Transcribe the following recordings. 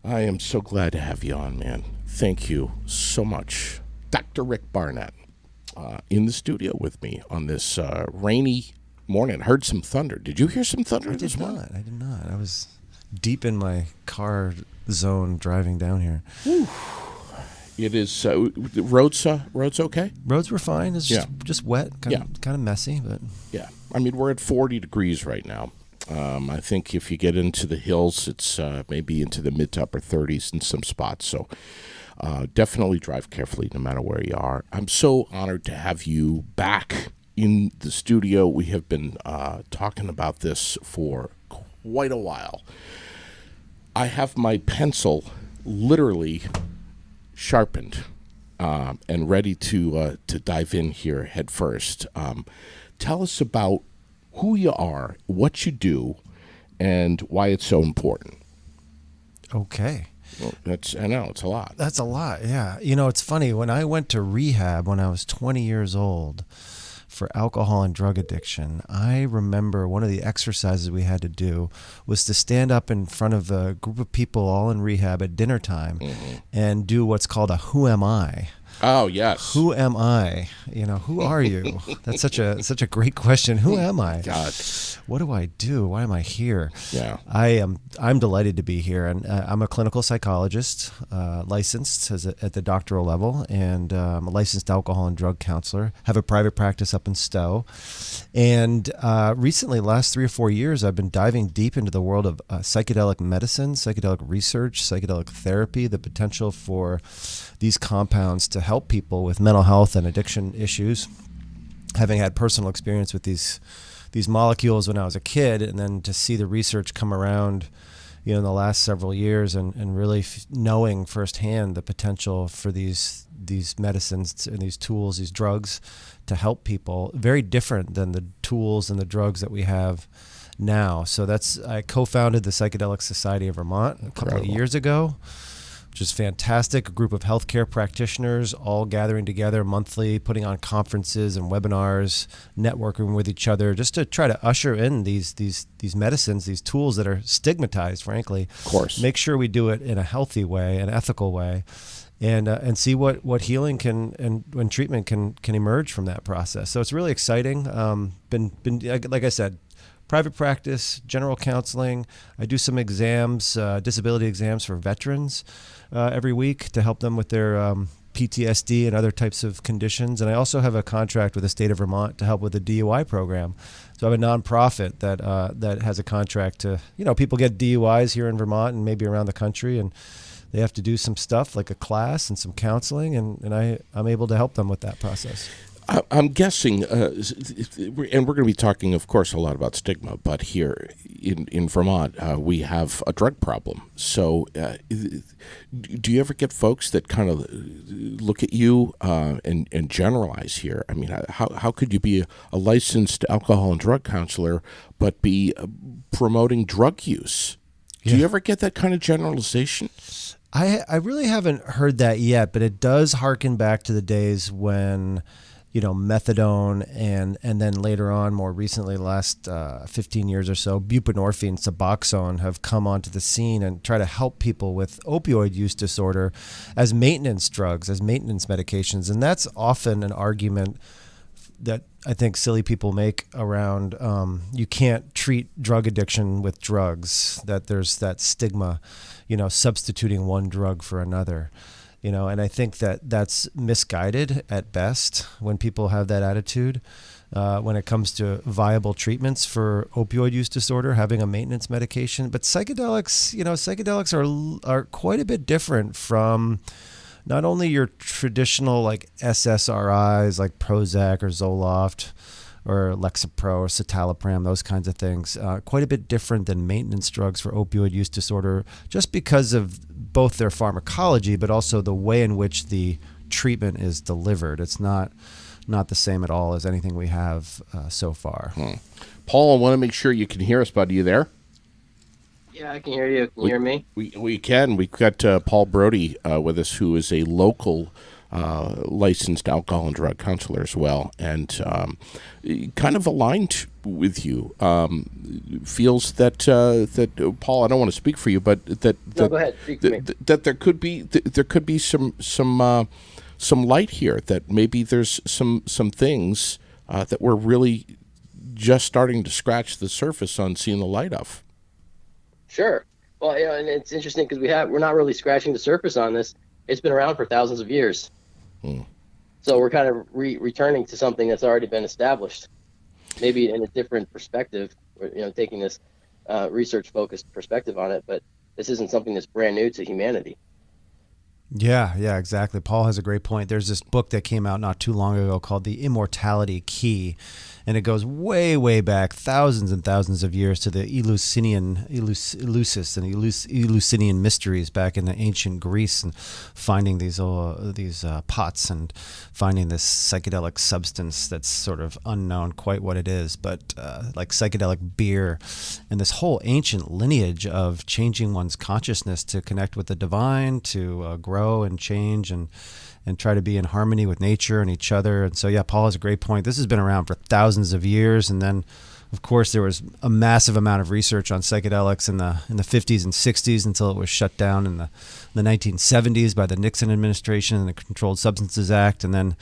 I am so glad to have you on, man. Thank you so much. Dr. Rick Barnett in the studio with me on this rainy morning. Heard some thunder. Did you hear some thunder this morning? I did not. I was deep in my car zone driving down here. Whew. It is roads okay? Roads were fine. It's just wet, kind of messy, but yeah. I mean, we're at 40 degrees right now. I think if you get into the hills, it's maybe into the mid to upper 30s in some spots. So definitely drive carefully no matter where you are. I'm so honored to have you back in the studio. We have been talking about this for quite a while. I have my pencil literally sharpened and ready to dive in here head first. Tell us about who you are, what you do, and why it's so important. Okay. Well, I know, it's a lot. That's a lot, yeah. You know, it's funny. When I went to rehab when I was 20 years old for alcohol and drug addiction, I remember one of the exercises we had to do was to stand up in front of a group of people all in rehab at dinner time and do what's called a who am I. Oh, yes. Who am I? You know, who are you? That's such a great question. Who am I? God. What do I do? Why am I here? Yeah. I'm delighted to be here, and I'm a clinical psychologist, licensed at the doctoral level, and I'm a licensed alcohol and drug counselor. Have a private practice up in Stowe, and recently, last 3 or 4 years, I've been diving deep into the world of psychedelic medicine, psychedelic research, psychedelic therapy, the potential for these compounds to help people with mental health and addiction issues. Having had personal experience with these molecules when I was a kid, and then to see the research come around, you know, in the last several years, and really knowing firsthand the potential for these medicines and these tools, these drugs, to help people, very different than the tools and the drugs that we have now. So I co-founded the Psychedelic Society of Vermont a couple of years ago, which is fantastic. A group of healthcare practitioners all gathering together monthly, putting on conferences and webinars, networking with each other, just to try to usher in these medicines, these tools that are stigmatized, frankly. Of course. Make sure we do it in a healthy way, an ethical way, and see what healing when treatment can emerge from that process. So it's really exciting. Been like I said, private practice, general counseling. I do some exams, disability exams for veterans every week to help them with their PTSD and other types of conditions. And I also have a contract with the state of Vermont to help with the DUI program. So I have a nonprofit that has a contract to, people get DUIs here in Vermont and maybe around the country, and they have to do some stuff like a class and some counseling, and I'm able to help them with that process. I'm guessing, and we're going to be talking, of course, a lot about stigma, but here in Vermont, we have a drug problem. So do you ever get folks that kind of look at you and generalize here? I mean, how could you be a licensed alcohol and drug counselor but be promoting drug use? Do you ever get that kind of generalization? I really haven't heard that yet, but it does harken back to the days when methadone and then later on, more recently, last 15 years or so, buprenorphine, Suboxone have come onto the scene and try to help people with opioid use disorder as maintenance drugs, as maintenance medications. And that's often an argument that I think silly people make around you can't treat drug addiction with drugs, that there's that stigma, substituting one drug for another. And I think that's misguided at best when people have that attitude. When it comes to viable treatments for opioid use disorder, having a maintenance medication. But psychedelics are quite a bit different from not only your traditional like SSRIs like Prozac or Zoloft or Lexapro or citalopram, those kinds of things. Quite a bit different than maintenance drugs for opioid use disorder, just because of both their pharmacology, but also the way in which the treatment is delivered. It's not the same at all as anything we have so far. Paul, I want to make sure you can hear us, bud. Are you there? Yeah, I can hear you. Can you hear me? We can. We've got Paul Brodie with us, who is a local licensed alcohol and drug counselor as well, and kind of aligned with you. Feels that Paul, I don't want to speak for you, but No, go ahead. Speak for me. that there could be some light here. That maybe there's some things that we're really just starting to scratch the surface on seeing the light of. Sure. Well, and it's interesting because we're not really scratching the surface on this. It's been around for thousands of years. So we're kind of returning to something that's already been established, maybe in a different perspective, taking this research-focused perspective on it, but this isn't something that's brand new to humanity. Yeah, exactly. Paul has a great point. There's this book that came out not too long ago called The Immortality Key, and it goes way, way back, thousands and thousands of years to the Eleusinian mysteries back in the ancient Greece, and finding these pots and finding this psychedelic substance that's sort of unknown quite what it is, but like psychedelic beer, and this whole ancient lineage of changing one's consciousness to connect with the divine, to grow and change and try to be in harmony with nature and each other. And so, yeah, Paul has a great point. This has been around for thousands of years. And then, of course, there was a massive amount of research on psychedelics in the 50s and 60s until it was shut down in the 1970s by the Nixon administration and the Controlled Substances Act. And then,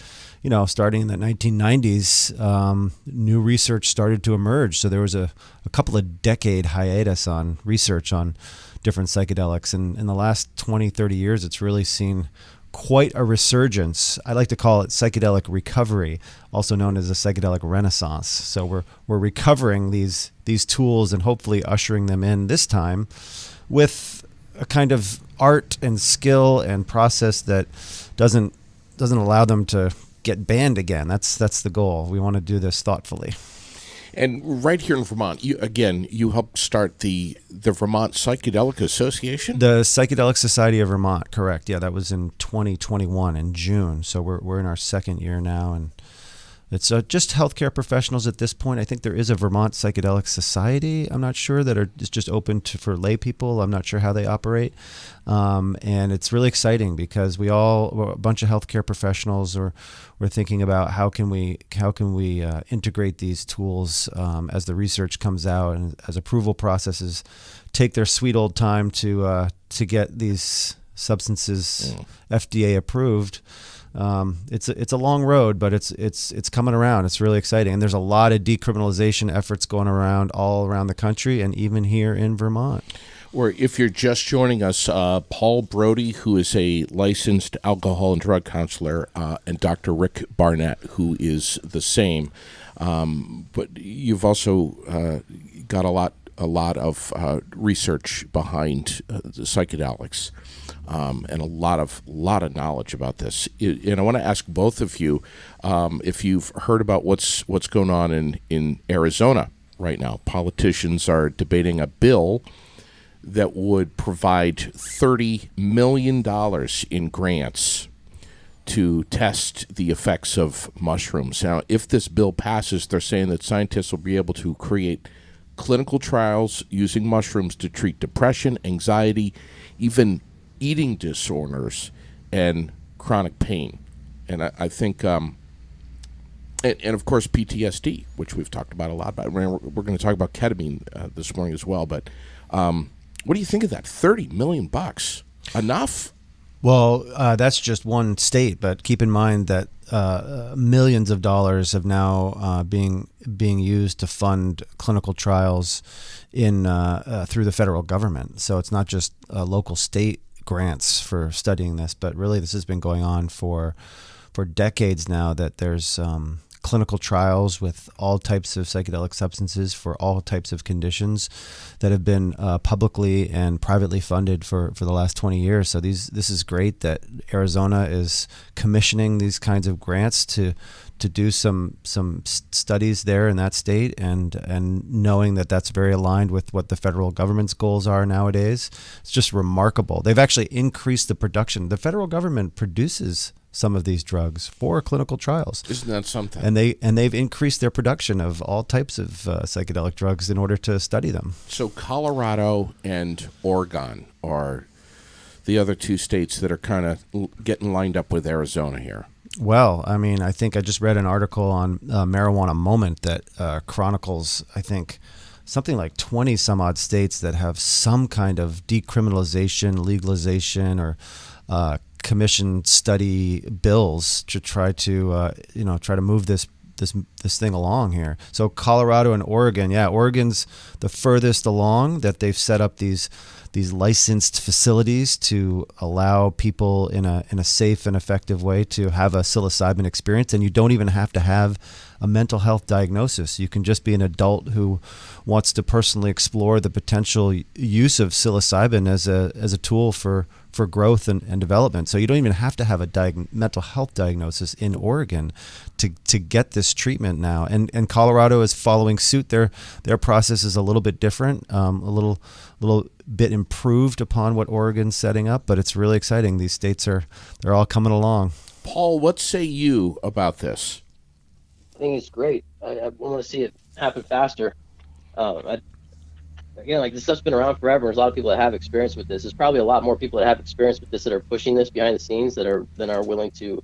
starting in the 1990s, new research started to emerge. So there was a couple of decade hiatus on research on different psychedelics. And in the last 20, 30 years, it's really seen quite a resurgence. I like to call it psychedelic recovery, also known as a psychedelic renaissance. So we're recovering these tools and hopefully ushering them in this time with a kind of art and skill and process that doesn't allow them to get banned again. That's the goal. We want to do this thoughtfully. And right here in Vermont, you helped start the Vermont Psychedelic Association? The Psychedelic Society of Vermont, correct. Yeah, that was in 2021 in June. So we're in our second year now, and it's just healthcare professionals at this point. I think there is a Vermont Psychedelic Society, I'm not sure, it's just open for lay people. I'm not sure how they operate. And it's really exciting because we're a bunch of healthcare professionals, we're thinking about how can we integrate these tools as the research comes out and as approval processes take their sweet old time to get these substances FDA approved. It's a long road, but it's coming around. It's really exciting, and there's a lot of decriminalization efforts going around all around the country, and even here in Vermont. Or if you're just joining us, Paul Brodie, who is a licensed alcohol and drug counselor, and Dr. Rick Barnett, who is the same. But you've also got a lot of research behind the psychedelics, and a lot of knowledge about this. And I want to ask both of you if you've heard about what's going on in Arizona right now. Politicians are debating a bill that would provide $30 million in grants to test the effects of mushrooms. Now, if this bill passes, they're saying that scientists will be able to create clinical trials using mushrooms to treat depression, anxiety, even eating disorders, and chronic pain. And I think, and of course, PTSD, which we've talked about a lot. But we're going to talk about ketamine this morning as well. But what do you think of that? $30 million. Enough? Well, that's just one state, but keep in mind that millions of dollars have now being used to fund clinical trials through the federal government. So it's not just local state grants for studying this, but really this has been going on for decades now, that there's clinical trials with all types of psychedelic substances for all types of conditions that have been publicly and privately funded for the last 20 years. So this is great that Arizona is commissioning these kinds of grants to do some studies there in that state, and knowing that that's very aligned with what the federal government's goals are nowadays. It's just remarkable. They've actually increased the production. The federal government produces some of these drugs for clinical trials. Isn't that something? And they've increased their production of all types of psychedelic drugs in order to study them. So Colorado and Oregon are the other two states that are kind of getting lined up with Arizona here? Well, I mean, I think I just read an article on Marijuana Moment that chronicles, I think, something like 20 some odd states that have some kind of decriminalization, legalization, or commission study bills to try to move this thing along here. So Colorado and Oregon, Oregon's the furthest along, that they've set up these licensed facilities to allow people in a safe and effective way to have a psilocybin experience, and you don't even have to have a mental health diagnosis. You can just be an adult who wants to personally explore the potential use of psilocybin as a tool for growth and development. So you don't even have to have a mental health diagnosis in Oregon to get this treatment now. And Colorado is following suit. Their process is a little bit different, a little bit improved upon what Oregon's setting up, but it's really exciting. These states they're all coming along. Paul, what say you about this? I think it's great. I want to see it happen faster. Again, like, this stuff's been around forever. There's a lot of people that have experience with this. There's probably a lot more people that have experience with this that are pushing this behind the scenes than are willing to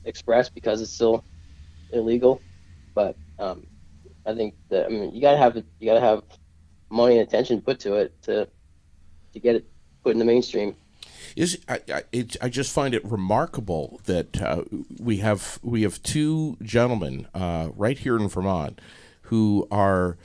express, because it's still illegal. But I think that, you gotta have money and attention put to it to get it put in the mainstream. I just find it remarkable that we have two gentlemen right here in Vermont who are.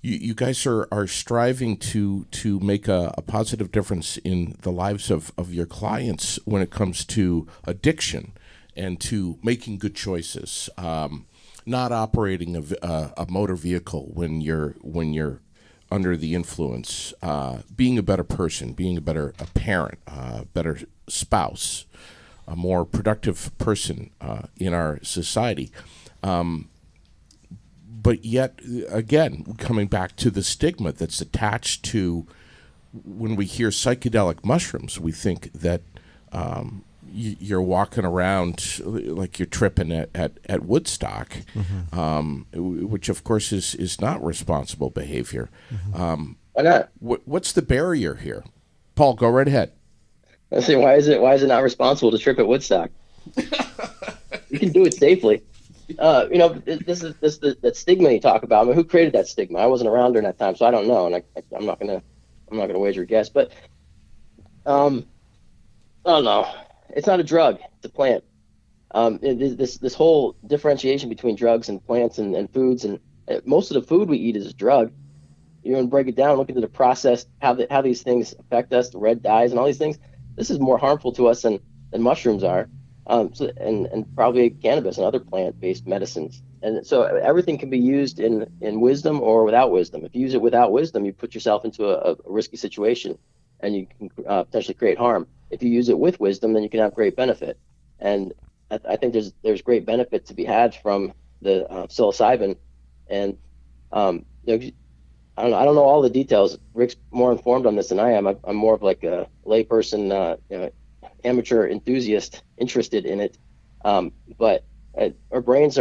You guys are striving to make a positive difference in the lives of your clients when it comes to addiction and to making good choices, not operating a motor vehicle when you're under the influence, being a better person, being a parent, a better spouse, a more productive person in our society. But yet, again, coming back to the stigma that's attached to when we hear psychedelic mushrooms, we think that you're walking around like you're tripping at Woodstock, which, of course, is not responsible behavior. Why not? What's the barrier here? Paul, go right ahead. I say, why is it not responsible to trip at Woodstock? You can do it safely. This is that stigma you talk about. Who created that stigma? I wasn't around during that time, so I don't know, and I'm not gonna wager a guess. But I don't know. It's not a drug; it's a plant. This whole differentiation between drugs and plants and foods, and most of the food we eat is a drug. You want to break it down, look into the process, how these things affect us, the red dyes and all these things. This is more harmful to us than mushrooms are. And probably cannabis and other plant-based medicines. And so everything can be used in wisdom or without wisdom. If you use it without wisdom, you put yourself into a risky situation, and you can potentially create harm. If you use it with wisdom, then you can have great benefit. And I think there's great benefit to be had from the psilocybin. And I don't know all the details. Rick's more informed on this than I am. I'm more of like a layperson, amateur enthusiast interested in it, but our brains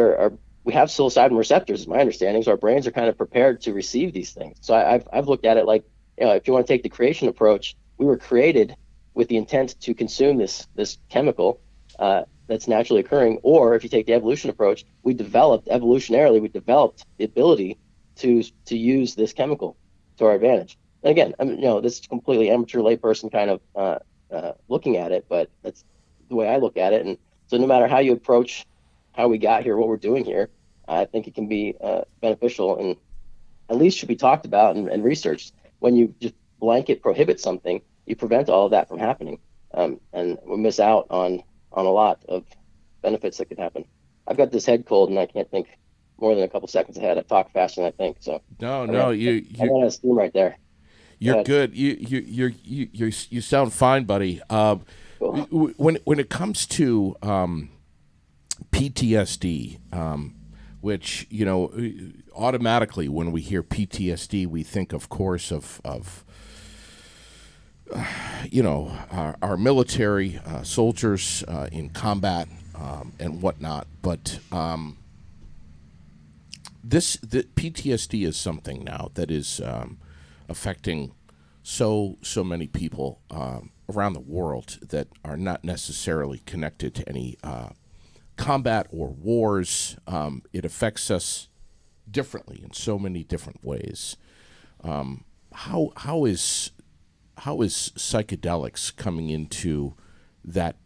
we have psilocybin receptors, is my understanding, so our brains are kind of prepared to receive these things. So I've looked at it like, if you want to take the creation approach, we were created with the intent to consume this chemical that's naturally occurring. Or if you take the evolution approach, evolutionarily we developed the ability to use this chemical to our advantage. And again, this is completely amateur layperson kind of looking at it, but that's the way I look at it. And so no matter how you approach how we got here, what we're doing here, I think it can be beneficial, and at least should be talked about and researched. When you just blanket prohibit something, you prevent all of that from happening, and we miss out on a lot of benefits that could happen. I've got this head cold, and I can't think more than a couple seconds ahead. I talk faster than I think, so you I got a steam right there. You're good. You sound fine, buddy. Cool. When it comes to PTSD, which automatically when we hear PTSD, we think, of course, of our military soldiers in combat and whatnot. But the PTSD is something now that is affecting so many people around the world that are not necessarily connected to any combat or wars. It affects us differently in so many different ways. How is psychedelics coming into that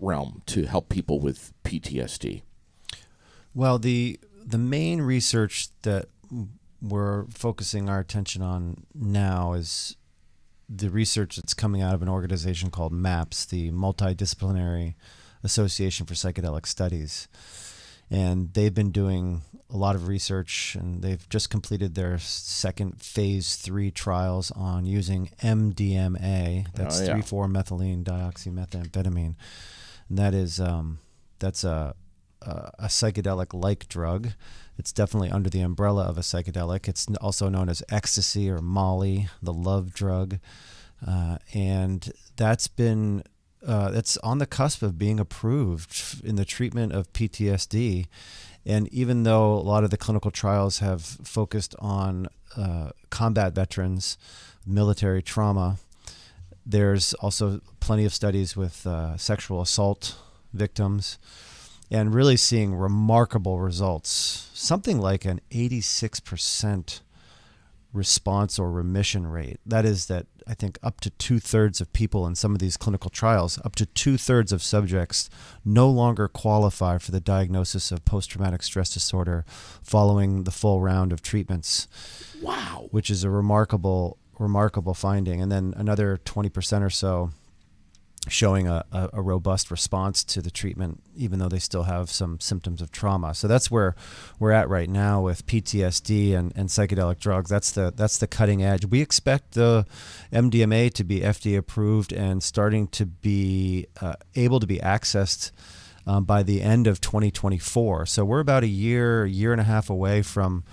realm to help people with PTSD? Well, the main research that we're focusing our attention on now is the research that's coming out of an organization called MAPS, the Multidisciplinary Association for Psychedelic Studies. And they've been doing a lot of research, and they've just completed their second phase 3 trials on using MDMA. That's 3,4-methylene dioxymethamphetamine. And that's a psychedelic-like drug. It's definitely under the umbrella of a psychedelic. It's also known as ecstasy or Molly, the love drug. And that's on the cusp of being approved in the treatment of PTSD. And even though a lot of the clinical trials have focused on combat veterans, military trauma, there's also plenty of studies with sexual assault victims, and really seeing remarkable results, something like an 86% response or remission rate. That is that I think up to 2/3 of people in some of these clinical trials, up to 2/3 of subjects no longer qualify for the diagnosis of post-traumatic stress disorder following the full round of treatments. Wow. Which is a remarkable finding. And then another 20% or so showing a robust response to the treatment, even though they still have some symptoms of trauma. So that's where we're at right now with PTSD and psychedelic drugs. That's the cutting edge. We expect the MDMA to be FDA approved and starting to be able to be accessed by the end of 2024. So we're about a year and a half away from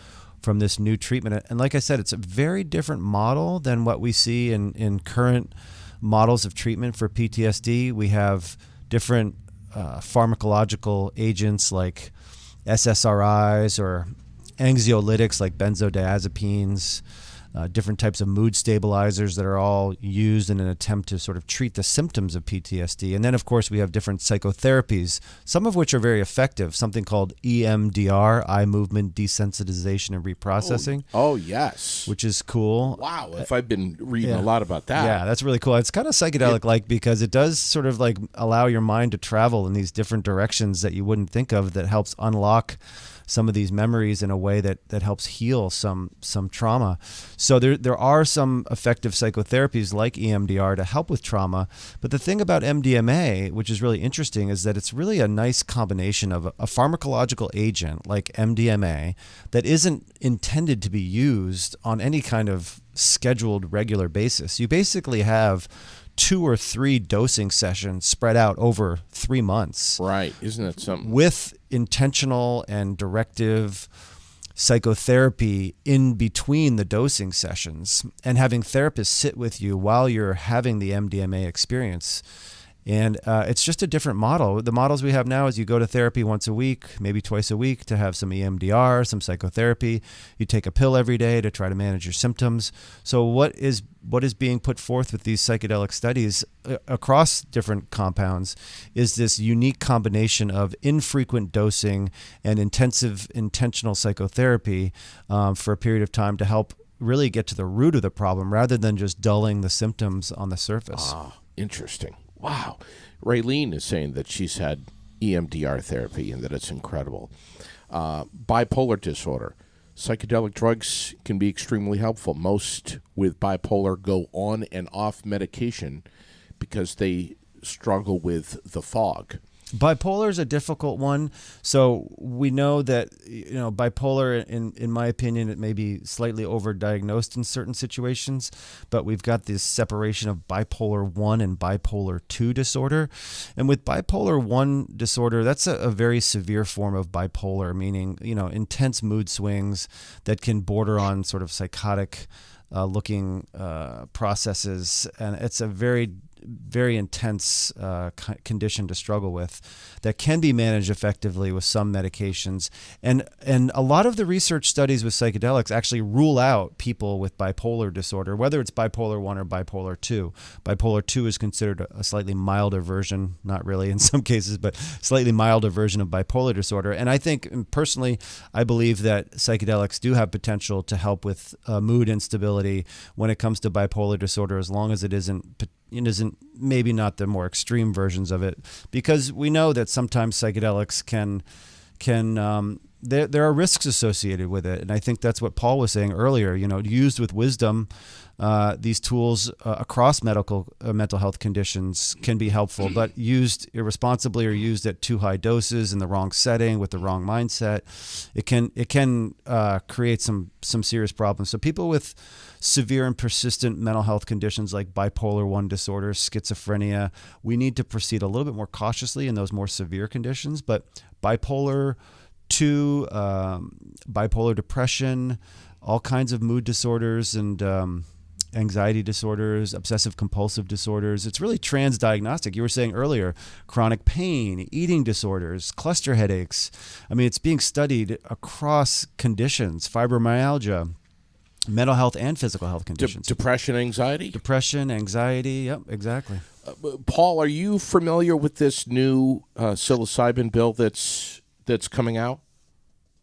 this new treatment. And like I said, it's a very different model than what we see in current models of treatment for PTSD. We have different pharmacological agents like SSRIs or anxiolytics like benzodiazepines, different types of mood stabilizers that are all used in an attempt to sort of treat the symptoms of PTSD. And then, of course, we have different psychotherapies, some of which are very effective, something called EMDR, eye movement desensitization and reprocessing. Oh yes. Which is cool. Wow, if I've been reading a lot about that. Yeah, that's really cool. It's kind of psychedelic-like because it does sort of like allow your mind to travel in these different directions that you wouldn't think of, that helps unlock some of these memories in a way that helps heal some trauma. So there are some effective psychotherapies like EMDR to help with trauma. But the thing about MDMA, which is really interesting, is that it's really a nice combination of a pharmacological agent like MDMA that isn't intended to be used on any kind of scheduled regular basis. You basically have 2 or 3 dosing sessions spread out over 3 months. Right. Isn't that something? With intentional and directive psychotherapy in between the dosing sessions, and having therapists sit with you while you're having the MDMA experience. And it's just a different model. The models we have now is you go to therapy once a week, maybe twice a week, to have some EMDR, some psychotherapy. You take a pill every day to try to manage your symptoms. So what is being put forth with these psychedelic studies across different compounds is this unique combination of infrequent dosing and intensive intentional psychotherapy for a period of time to help really get to the root of the problem rather than just dulling the symptoms on the surface. Ah, interesting. Wow. Raylene is saying that she's had EMDR therapy and that it's incredible. Bipolar disorder. Psychedelic drugs can be extremely helpful. Most with bipolar go on and off medication because they struggle with the fog. Bipolar is a difficult one. So we know that, bipolar, in my opinion, it may be slightly overdiagnosed in certain situations, but we've got this separation of bipolar 1 and bipolar 2 disorder. And with bipolar 1 disorder, that's a very severe form of bipolar, meaning, intense mood swings that can border on sort of psychotic looking processes. And it's a very very intense condition to struggle with that can be managed effectively with some medications. And a lot of the research studies with psychedelics actually rule out people with bipolar disorder, whether it's bipolar 1 or bipolar 2. Bipolar 2 is considered a slightly milder version, not really in some cases, but slightly milder version of bipolar disorder. And I think, personally, I believe that psychedelics do have potential to help with mood instability when it comes to bipolar disorder, as long as it isn't maybe not the more extreme versions of it, because we know that sometimes psychedelics can there are risks associated with it. And I think that's what Paul was saying earlier. Used with wisdom, these tools across mental health conditions can be helpful, but used irresponsibly or used at too high doses in the wrong setting with the wrong mindset, it can create some serious problems. So people with severe and persistent mental health conditions like bipolar 1 disorder, schizophrenia, we need to proceed a little bit more cautiously in those more severe conditions. But bipolar 2, bipolar depression, all kinds of mood disorders and anxiety disorders, obsessive compulsive disorders. It's really transdiagnostic. You were saying earlier, chronic pain, eating disorders, cluster headaches. I mean, it's being studied across conditions, fibromyalgia, mental health and physical health conditions. Depression, anxiety? Depression, anxiety. Yep, exactly. Paul, are you familiar with this new psilocybin bill that's coming out?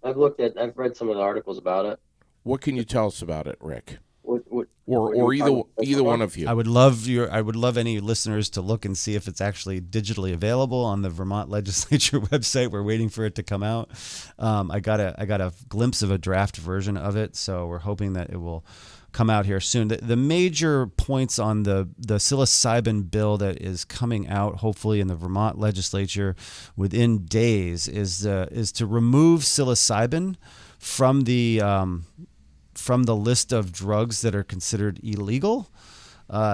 I've read some of the articles about it. What can you tell us about it, Rick? Or either one of you. I would love any listeners to look and see if it's actually digitally available on the Vermont Legislature website. We're waiting for it to come out. I got a glimpse of a draft version of it, so we're hoping that it will come out here soon. The major points on the psilocybin bill that is coming out, hopefully in the Vermont Legislature within days, is to remove psilocybin from the list of drugs that are considered illegal.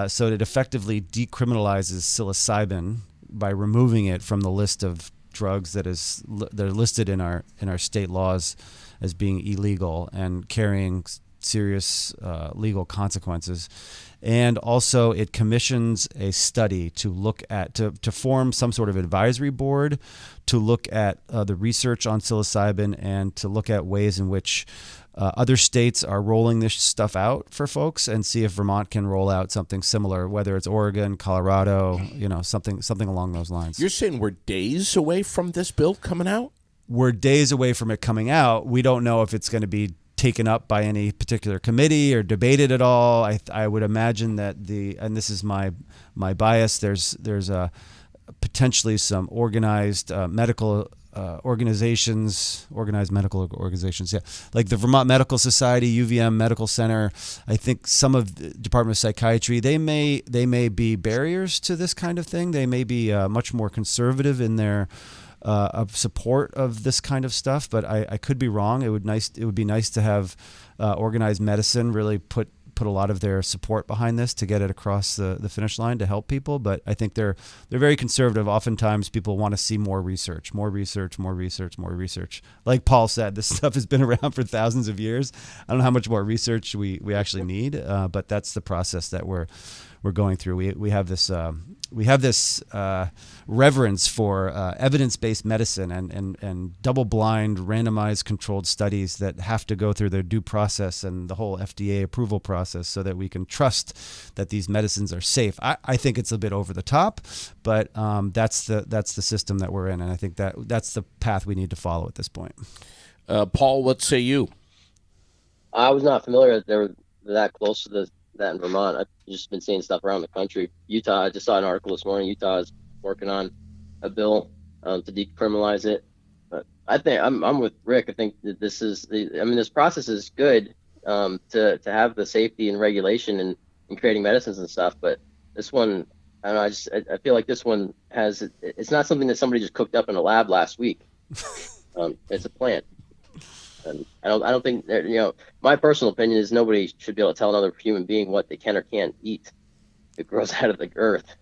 So it effectively decriminalizes psilocybin by removing it from the list of drugs that are listed in our state laws as being illegal and carrying serious legal consequences. And also it commissions a study to look at, to form some sort of advisory board to look at the research on psilocybin and to look at ways in which other states are rolling this stuff out for folks, and see if Vermont can roll out something similar, whether it's Oregon, Colorado, something along those lines. You're saying we're days away from this bill coming out? We're days away from it coming out. We don't know if it's going to be taken up by any particular committee or debated at all. I would imagine that and this is my bias, there's potentially some organized medical organized medical organizations, like the Vermont Medical Society, UVM Medical Center. I think some of the Department of Psychiatry, they may be barriers to this kind of thing. They may be much more conservative in their of support of this kind of stuff, but I could be wrong. It would be nice to have organized medicine really put a lot of their support behind this to get it across the finish line to help people. But I think they're very conservative. Oftentimes people want to see more research. Like Paul said, this stuff has been around for thousands of years. I don't know how much more research we actually need, but that's the process that we're going through. We have this reverence for evidence-based medicine and double-blind, randomized, controlled studies that have to go through their due process and the whole FDA approval process so that we can trust that these medicines are safe. I think it's a bit over the top, but that's the system that we're in, and I think that's the path we need to follow at this point. Paul, what say you? I was not familiar that they were that close to that in Vermont. I've just been seeing stuff around the country. Utah, I just saw an article this morning. Utah is working on a bill to decriminalize it. But I think I'm with Rick. I think that this process is good to have the safety and regulation and creating medicines and stuff. But this one, I don't know. I feel like this one it's not something that somebody just cooked up in a lab last week. It's a plant. And I don't think my personal opinion is nobody should be able to tell another human being what they can or can't eat. It grows out of the earth.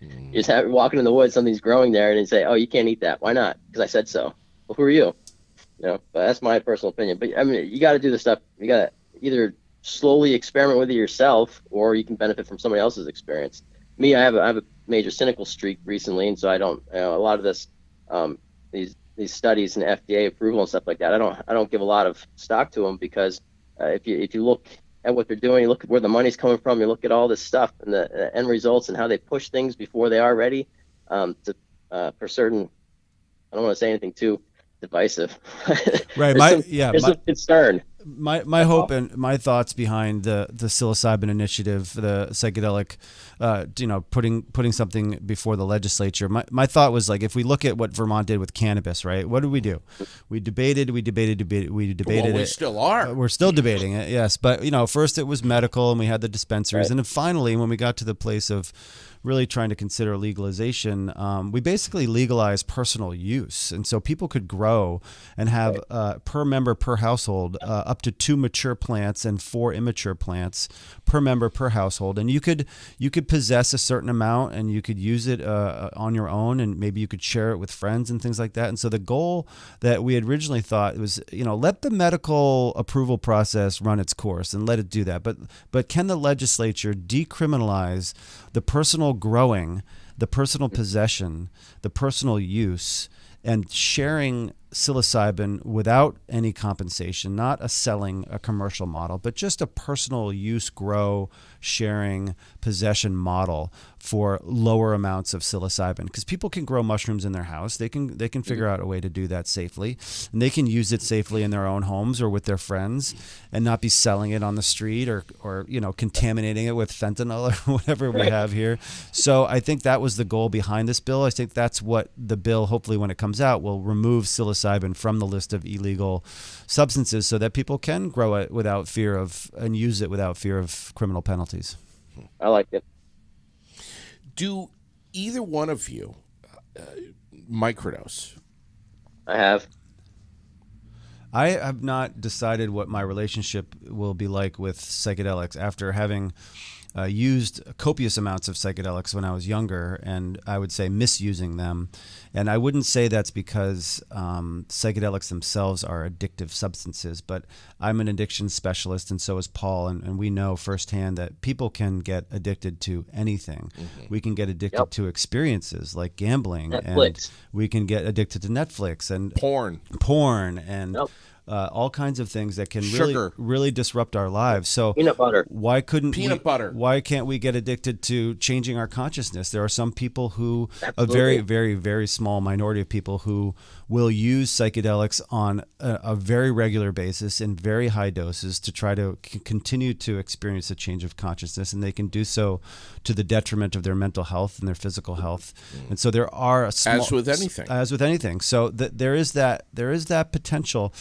You just walking in the woods, something's growing there, and you say, "Oh, you can't eat that. Why not? Because I said so." Well, who are you? But that's my personal opinion. But I mean, you got to do the stuff. You got to either slowly experiment with it yourself, or you can benefit from somebody else's experience. me, I have a major cynical streak recently, and so I don't, a lot of this, these studies and FDA approval and stuff like that, I don't give a lot of stock to them, because if you look at what they're doing, you look at where the money's coming from, you look at all this stuff and the end results and how they push things before they are ready, for certain. I don't want to say anything too divisive. Right. There's some concern. My hope and my thoughts behind the psilocybin initiative, the psychedelic, putting something before the legislature. My thought was, like, if we look at what Vermont did with cannabis, right? What did we do? We debated. We still are. We're still debating it, yes. But first it was medical, and we had the dispensaries, Right. and then finally, when we got to the place of really trying to consider legalization, we basically legalized personal use, and so people could grow and have per member per household up to 2 mature plants and 4 immature plants per member per household, and you could possess a certain amount, and you could use it on your own, and maybe you could share it with friends and things like that. And so the goal that we had originally thought was, let the medical approval process run its course and let it do that, but can the legislature decriminalize the personal growing, the personal possession, the personal use, and sharing psilocybin without any compensation, not a commercial model, but just a personal use, grow, sharing, possession model for lower amounts of psilocybin, because people can grow mushrooms in their house. They can figure out a way to do that safely, and they can use it safely in their own homes or with their friends, and not be selling it on the street or contaminating it with fentanyl or whatever we have here. So I think that was the goal behind this bill. I think that's what the bill, hopefully when it comes out, will remove psilocybin from the list of illegal substances, so that people can grow it without fear of, and use it without fear of criminal penalties. I like it. Do either one of you microdose? I have. I have not decided what my relationship will be like with psychedelics after having used copious amounts of psychedelics when I was younger, and I would say misusing them. And I wouldn't say that's because psychedelics themselves are addictive substances, but I'm an addiction specialist, and so is Paul, and we know firsthand that people can get addicted to anything. Mm-hmm. We can get addicted to experiences like gambling, Netflix. and we can get addicted to Netflix and porn and all kinds of things that can really disrupt our lives. So peanut butter. Why couldn't peanut butter? Why can't we get addicted to changing our consciousness? There are some people who, Absolutely. a very, very, very small minority of people who will use psychedelics on a very regular basis in very high doses to try to continue to experience a change of consciousness, and they can do so to the detriment of their mental health and their physical health. And so there are as with anything. So there is that potential.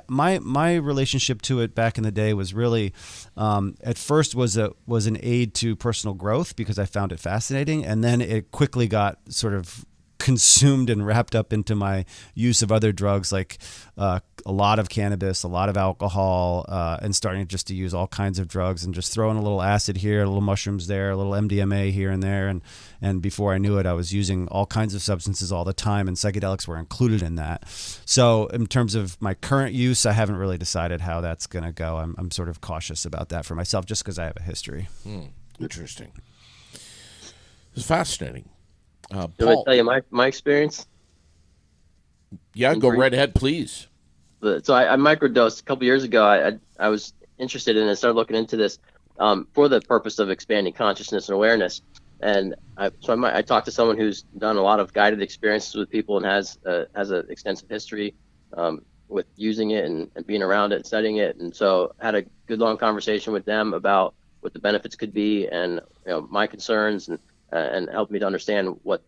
My relationship to it back in the day was really, at first was an aid to personal growth because I found it fascinating, and then it quickly got sort of consumed and wrapped up into my use of other drugs, like a lot of cannabis, a lot of alcohol, and starting just to use all kinds of drugs and just throwing a little acid here, a little mushrooms there, a little MDMA here and there. And before I knew it, I was using all kinds of substances all the time, and psychedelics were included in that. So in terms of my current use, I haven't really decided how that's going to go. I'm sort of cautious about that for myself just because I have a history. Interesting. It's fascinating. You want me to tell you my experience? Yeah, go right ahead, please. So I microdosed a couple years ago. I was interested in it, started looking into this for the purpose of expanding consciousness and awareness. And I talked to someone who's done a lot of guided experiences with people and has an extensive history with using it and being around it and studying it. And so I had a good long conversation with them about what the benefits could be and my concerns and helped me to understand what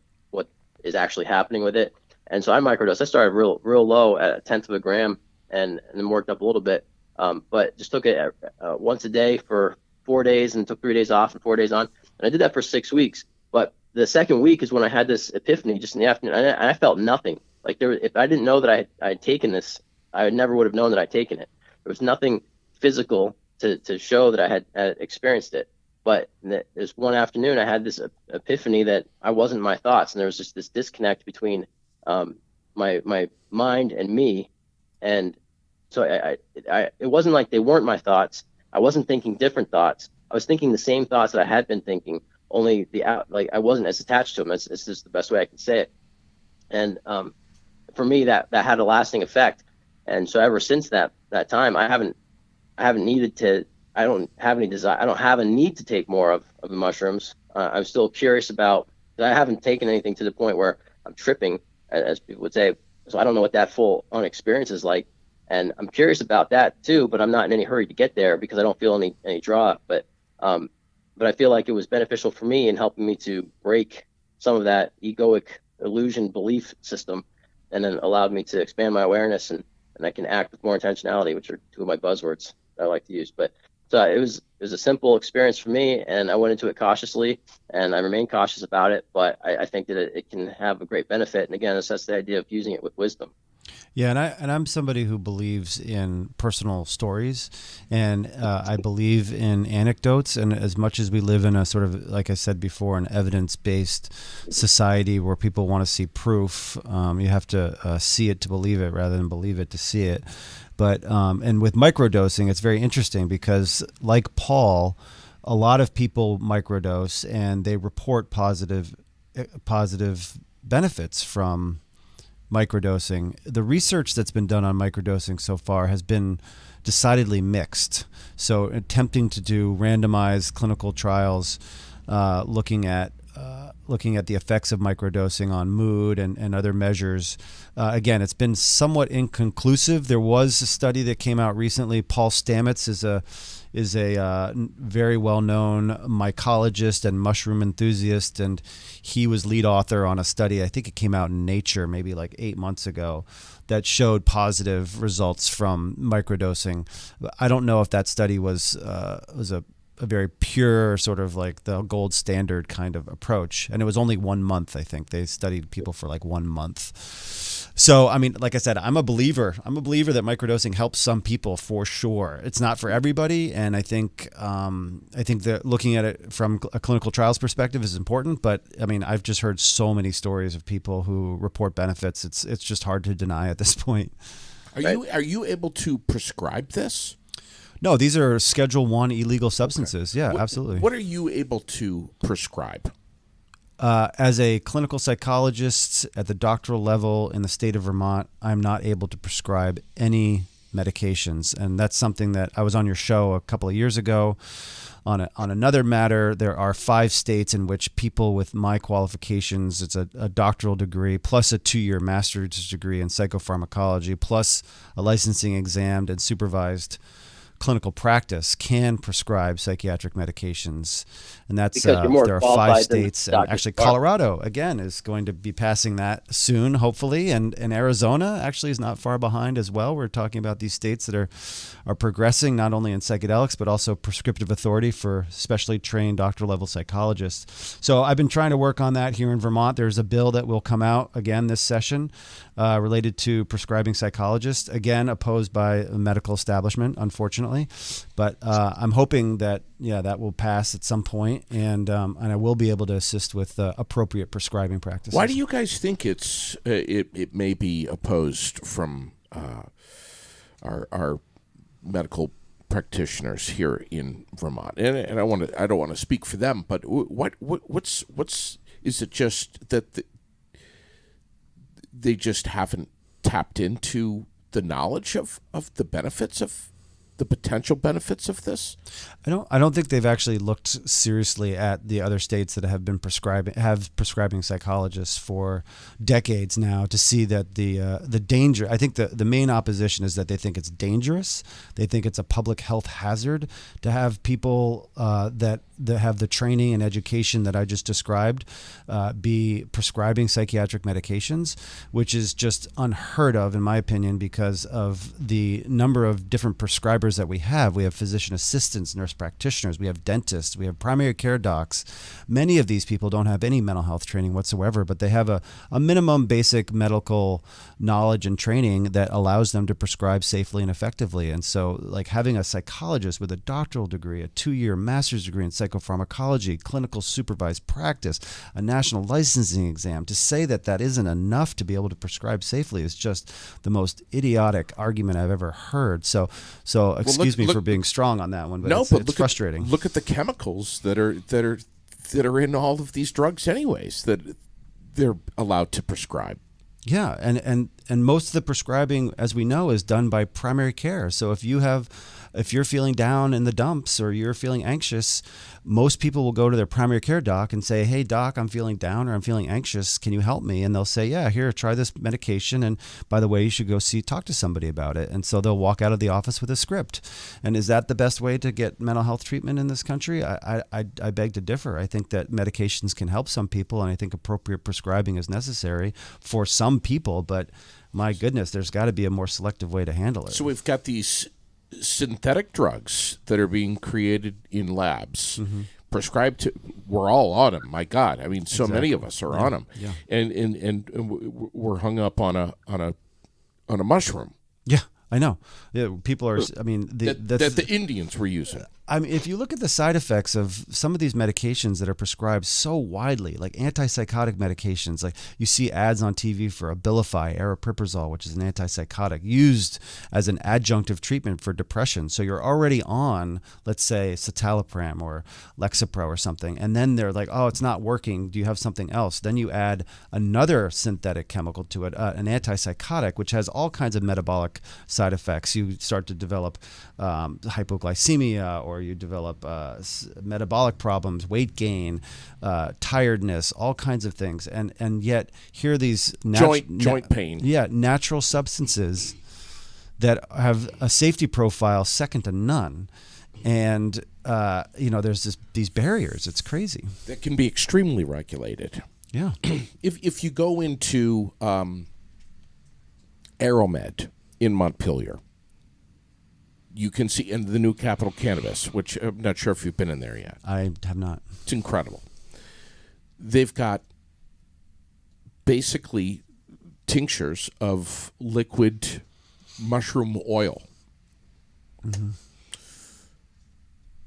is actually happening with it. And so I microdosed. I started real low at 1/10 of a gram and then worked up a little bit. But just took it once a day for 4 days and took 3 days off and 4 days on. And I did that for 6 weeks. But the second week is when I had this epiphany just in the afternoon. And I felt nothing. Like if I didn't know that I had taken this, I never would have known that I'd taken it. There was nothing physical to show that I had experienced it. But this one afternoon, I had this epiphany that I wasn't my thoughts, and there was just this disconnect between my mind and me. And so it wasn't like they weren't my thoughts. I wasn't thinking different thoughts. I was thinking the same thoughts that I had been thinking, only like I wasn't as attached to them. It's just the best way I can say it. And for me, that had a lasting effect. And so ever since that time, I haven't needed to. I don't have any desire. I don't have a need to take more of the mushrooms. I'm still curious about. I haven't taken anything to the point where I'm tripping, as people would say. So I don't know what that full on experience is like. And I'm curious about that too, but I'm not in any hurry to get there because I don't feel any draw. But I feel like it was beneficial for me in helping me to break some of that egoic illusion belief system, and then allowed me to expand my awareness, and I can act with more intentionality, which are two of my buzzwords that I like to use. But so it was a simple experience for me, and I went into it cautiously, and I remain cautious about it. But I think that it can have a great benefit. And again, that's the idea of using it with wisdom. Yeah, and I'm somebody who believes in personal stories, and I believe in anecdotes. And as much as we live in a sort of, like I said before, an evidence-based society where people want to see proof, you have to see it to believe it rather than believe it to see it. But and with microdosing, it's very interesting because, like Paul, a lot of people microdose and they report positive benefits from microdosing. The research that's been done on microdosing so far has been decidedly mixed. So attempting to do randomized clinical trials looking at the effects of microdosing on mood and other measures. Again, it's been somewhat inconclusive. There was a study that came out recently. Paul Stamets is a very well-known mycologist and mushroom enthusiast, and he was lead author on a study, I think it came out in Nature maybe like 8 months ago, that showed positive results from microdosing. I don't know if that study was a very pure sort of like the gold standard kind of approach. And it was only 1 month, I think. They studied people for like 1 month. So, I mean, like I said, I'm a believer that microdosing helps some people for sure. It's not for everybody. And I think that looking at it from a clinical trials perspective is important. But I mean, I've just heard so many stories of people who report benefits. It's just hard to deny at this point. Are you able to prescribe this? No, these are Schedule I illegal substances. Okay. Yeah, absolutely. What are you able to prescribe? As a clinical psychologist at the doctoral level in the state of Vermont, I'm not able to prescribe any medications. And that's something that I was on your show a couple of years ago on another matter. There are 5 states in which people with my qualifications, it's a doctoral degree plus a 2-year master's degree in psychopharmacology plus a licensing exam and supervised clinical practice, can prescribe psychiatric medications. And that's there are 5 states, and actually Colorado again is going to be passing that soon, hopefully, and Arizona actually is not far behind as well. We're talking about these states that are progressing not only in psychedelics but also prescriptive authority for specially trained doctoral level psychologists. So I've been trying to work on that here in Vermont. There's a bill that will come out again this session related to prescribing psychologists, again opposed by the medical establishment, unfortunately. But I'm hoping that that will pass at some point, and I will be able to assist with appropriate prescribing practices. Why do you guys think it may be opposed from our medical practitioners here in Vermont? And I don't want to speak for them, but what's is it just that they just haven't tapped into the knowledge of the benefits of the potential benefits of this? I don't think they've actually looked seriously at the other states that have been prescribing psychologists for decades now to see that the danger. I think the main opposition is that they think it's dangerous. They think it's a public health hazard to have people that have the training and education that I just described be prescribing psychiatric medications, which is just unheard of in my opinion because of the number of different prescribers that we have. We have physician assistants, nurse practitioners, we have dentists, we have primary care docs. Many of these people don't have any mental health training whatsoever, but they have a minimum basic medical knowledge and training that allows them to prescribe safely and effectively. And so like having a psychologist with a doctoral degree, a 2-year master's degree in psychopharmacology, clinical supervised practice, a national licensing exam, to say that isn't enough to be able to prescribe safely is just the most idiotic argument I've ever heard. So excuse me for being strong on that one, but it's frustrating. Look at the chemicals that are that are in all of these drugs anyways that they're allowed to prescribe. Yeah, and most of the prescribing, as we know, is done by primary care. So if you're feeling down in the dumps or you're feeling anxious, most people will go to their primary care doc and say, "Hey doc, I'm feeling down or I'm feeling anxious. Can you help me?" And they'll say, "Yeah, here, try this medication. And by the way, you should go talk to somebody about it." And so they'll walk out of the office with a script. And is that the best way to get mental health treatment in this country? I beg to differ. I think that medications can help some people, and I think appropriate prescribing is necessary for some people. But my goodness, there's got to be a more selective way to handle it. So we've got these synthetic drugs that are being created in labs, prescribed to. We're all on them. My God, I mean, so many of us are on them, and we're hung up on a mushroom. Yeah, I know. Yeah, people are. I mean, that the Indians were using. I mean, if you look at the side effects of some of these medications that are prescribed so widely, like antipsychotic medications, like you see ads on TV for Abilify, aripiprazole, which is an antipsychotic, used as an adjunctive treatment for depression. So you're already on, let's say, citalopram or Lexapro or something, and then they're like, "Oh, it's not working. Do you have something else?" Then you add another synthetic chemical to it, an antipsychotic, which has all kinds of metabolic side effects. You start to develop hypoglycemia, or you develop metabolic problems, weight gain, tiredness, all kinds of things. And yet here are these joint pain. Yeah, natural substances that have a safety profile second to none. And there's these barriers. It's crazy. That can be extremely regulated. Yeah. If you go into Aeromed in Montpelier, you can see in the new Capital Cannabis, which I'm not sure if you've been in there yet. I have not. It's incredible. They've got basically tinctures of liquid mushroom oil. Mm-hmm.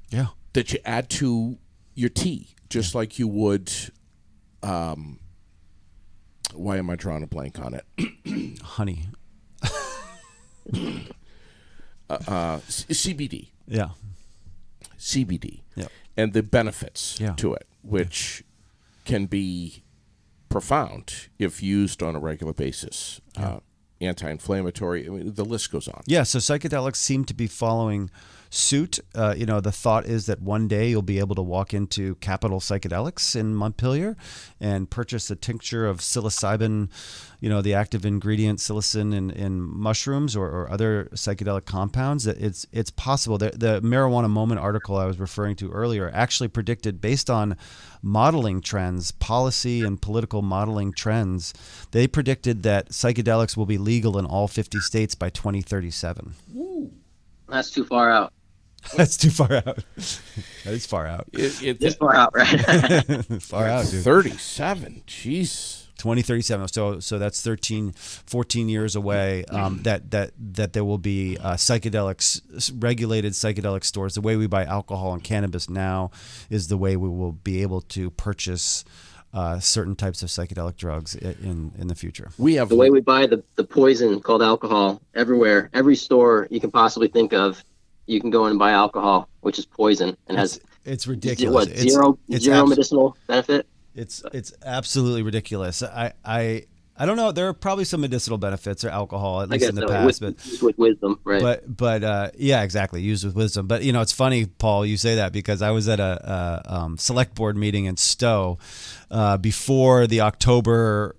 Yeah. That you add to your tea, just like you would. Why am I drawing a blank on it? Honey. CBD. Yeah. CBD. Yeah. And the benefits to it, which can be profound if used on a regular basis. Anti-inflammatory. I mean, the list goes on. Yeah. So psychedelics seem to be following suit. The thought is that one day you'll be able to walk into Capital Psychedelics in Montpelier and purchase a tincture of psilocybin, the active ingredient psilocin in mushrooms or other psychedelic compounds. It's possible. The Marijuana Moment article I was referring to earlier actually predicted, based on modeling trends, policy and political modeling trends, they predicted that psychedelics will be legal in all 50 states by 2037. Ooh, that's too far out. That's too far out. That is far out. It's far out, right? Far out, dude. 37. Jeez. 2037. So that's 14 years away. That there will be regulated psychedelic stores. The way we buy alcohol and cannabis now is the way we will be able to purchase certain types of psychedelic drugs in the future. We have the way we buy the poison called alcohol everywhere. Every store you can possibly think of, you can go in and buy alcohol, which is poison and it's ridiculous. Zero medicinal benefit. It's absolutely ridiculous. I don't know. There are probably some medicinal benefits or alcohol, at least in the past, but used with wisdom, right? But yeah, exactly. Used with wisdom. But it's funny, Paul, you say that, because I was at a select board meeting in Stowe before the October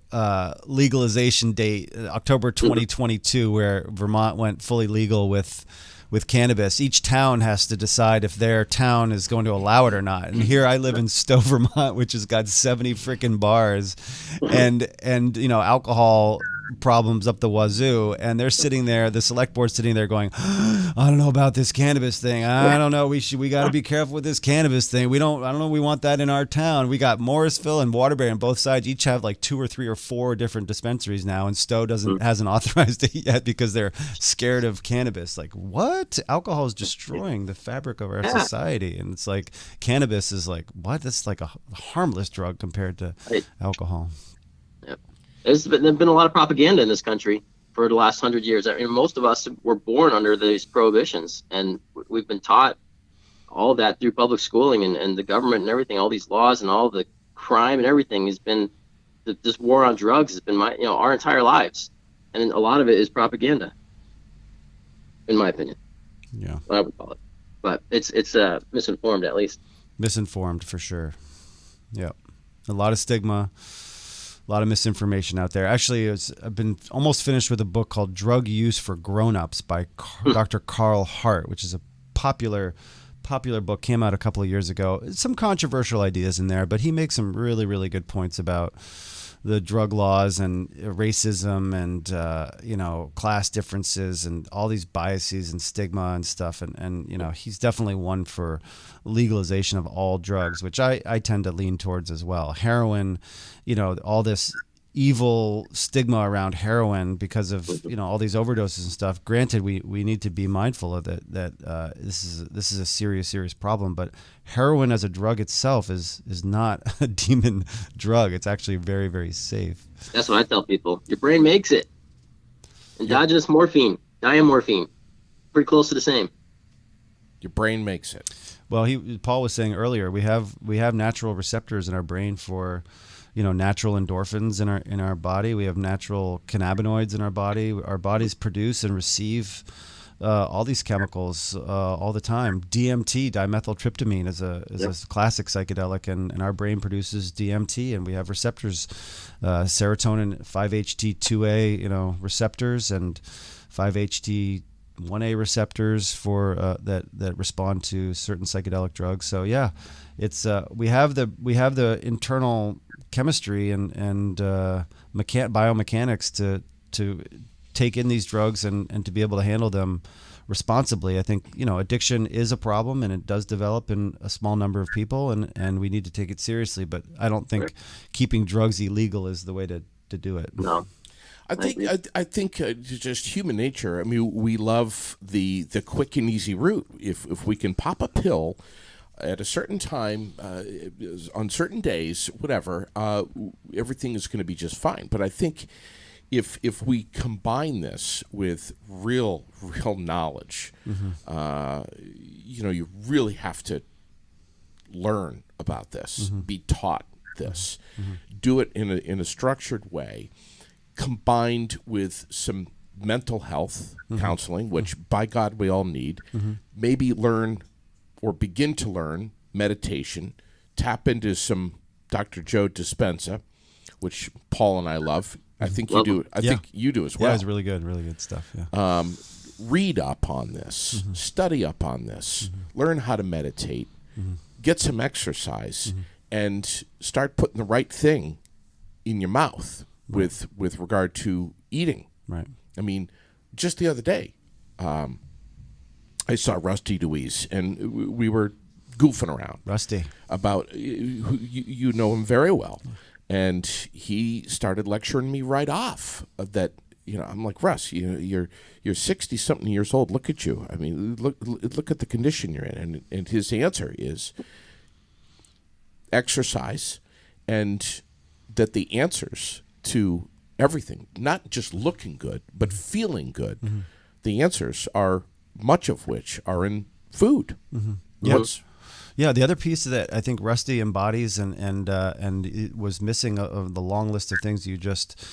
legalization date, October 2022, where Vermont went fully legal with cannabis. Each town has to decide if their town is going to allow it or not. And here I live in Stowe, Vermont, which has got 70 freaking bars and alcohol problems up the wazoo. And they're sitting there, the select board's sitting there going, "I don't know about this cannabis thing. I don't know. We got to be careful with this cannabis thing. I don't know. We want that in our town." We got Morrisville and Waterbury on both sides. Each have like 2 or 3 or 4 different dispensaries now. And Stowe hasn't authorized it yet because they're scared of cannabis. Like, what? Alcohol is destroying the fabric of our society. And it's like, cannabis is like, what? That's like a harmless drug compared to alcohol. There's been a lot of propaganda in this country for the last 100 years. I mean, most of us were born under these prohibitions, and we've been taught all that through public schooling and the government and everything, all these laws and all the crime and everything has been, this war on drugs has been our entire lives. And a lot of it is propaganda, in my opinion. Yeah. What I would call it. But it's misinformed, at least. Misinformed for sure. Yeah. A lot of stigma, a lot of misinformation out there. Actually, I've been almost finished with a book called Drug Use for Grown-Ups by Dr. Carl Hart, which is a popular book, came out a couple of years ago. Some controversial ideas in there, but he makes some really, really good points about the drug laws and racism and class differences and all these biases and stigma and stuff. And he's definitely one for legalization of all drugs, which I tend to lean towards as well. Heroin, all this evil stigma around heroin because of all these overdoses and stuff. Granted, we need to be mindful of that this is a serious problem, but heroin as a drug itself is not a demon drug. It's actually very, very safe. That's what I tell people. Your brain makes it. Endogenous morphine, diamorphine, pretty close to the same. Your brain makes it. Well, Paul was saying earlier, we have natural receptors in our brain for natural endorphins in our body. We have natural cannabinoids in our body. Our bodies produce and receive all these chemicals all the time. DMT, dimethyltryptamine, is a classic psychedelic, and our brain produces DMT, and we have receptors, serotonin 5-HT2A, receptors, and 5-HT1A receptors for that respond to certain psychedelic drugs. So yeah, it's we have the internal chemistry and biomechanics to take in these drugs and to be able to handle them responsibly. I think addiction is a problem, and it does develop in a small number of people, and we need to take it seriously. But I don't think keeping drugs illegal is the way to do it. No. I think just human nature. I mean, we love the quick and easy route. If we can pop a pill at a certain time, on certain days, whatever, everything is going to be just fine. But I think if we combine this with real knowledge, you really have to learn about this, be taught this, do it in a structured way, combined with some mental health counseling, which by God we all need. Maybe learn or begin to learn meditation, tap into some Dr. Joe Dispenza, which Paul and I love. I think you do. I think you do as well. Yeah, it's really good stuff. Yeah. Read up on this, study up on this, learn how to meditate, get some exercise, and start putting the right thing in your mouth with regard to eating. Right. I mean, just the other day, I saw Rusty Deweese, and we were goofing around. Rusty. About, you know him very well. And he started lecturing me right off that, I'm like, Russ, you're 60-something years old. Look at you. I mean, look at the condition you're in. And his answer is exercise, and that the answers to everything, not just looking good, but feeling good, the answers are, much of which are in food. Yes. Yeah, the other piece that I think Rusty embodies and it was missing of the long list of things you just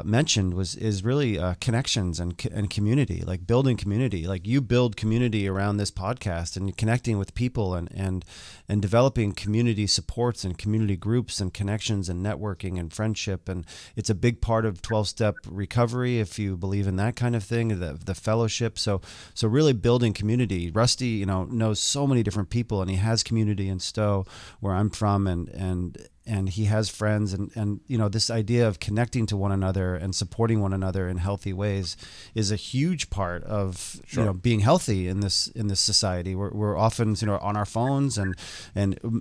mentioned is really connections and community, like building community. Like you build community around this podcast and connecting with people and developing community supports and community groups and connections and networking and friendship. And it's a big part of 12-step recovery, if you believe in that kind of thing, the fellowship. So really building community. Rusty, knows so many different people, and he has community in Stowe, where I'm from, and he has friends, and this idea of connecting to one another and supporting one another in healthy ways is a huge part of being healthy in this society. We're often on our phones and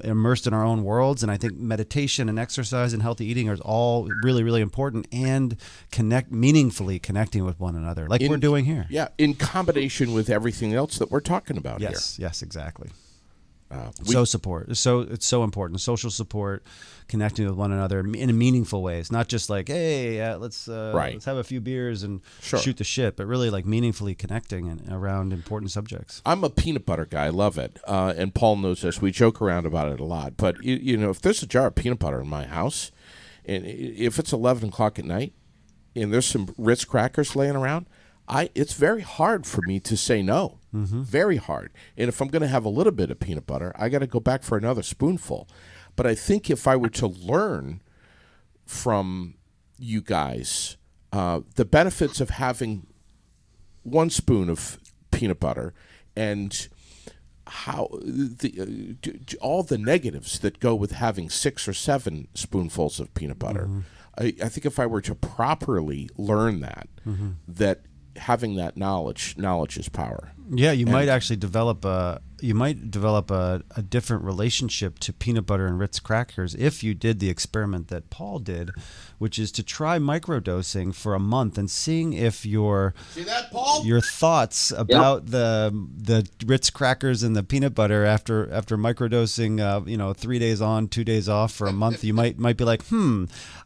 immersed in our own worlds, and I think meditation and exercise and healthy eating are all really, really important, and meaningfully connecting with one another, like we're doing here. Yeah, in combination with everything else that we're talking about here. Yes, exactly. Support. So it's so important. Social support, connecting with one another in meaningful ways, not just like, hey, let's have a few beers and shoot the shit, but really like meaningfully connecting and around important subjects. I'm a peanut butter guy. I love it. And Paul knows this. We joke around about it a lot. But, if there's a jar of peanut butter in my house, and if it's 11 o'clock at night, and there's some Ritz crackers laying around, it's very hard for me to say no. Mm-hmm. Very hard. And if I'm going to have a little bit of peanut butter, I got to go back for another spoonful. But I think if I were to learn from you guys the benefits of having one spoon of peanut butter and how all the negatives that go with having 6 or 7 spoonfuls of peanut butter, I think if I were to properly learn that having that knowledge is power. Yeah, you might actually develop a different relationship to peanut butter and Ritz crackers if you did the experiment that Paul did, which is to try microdosing for a month and seeing if your thoughts about the Ritz crackers and the peanut butter after microdosing 3 days on, 2 days off for a month, you might be like,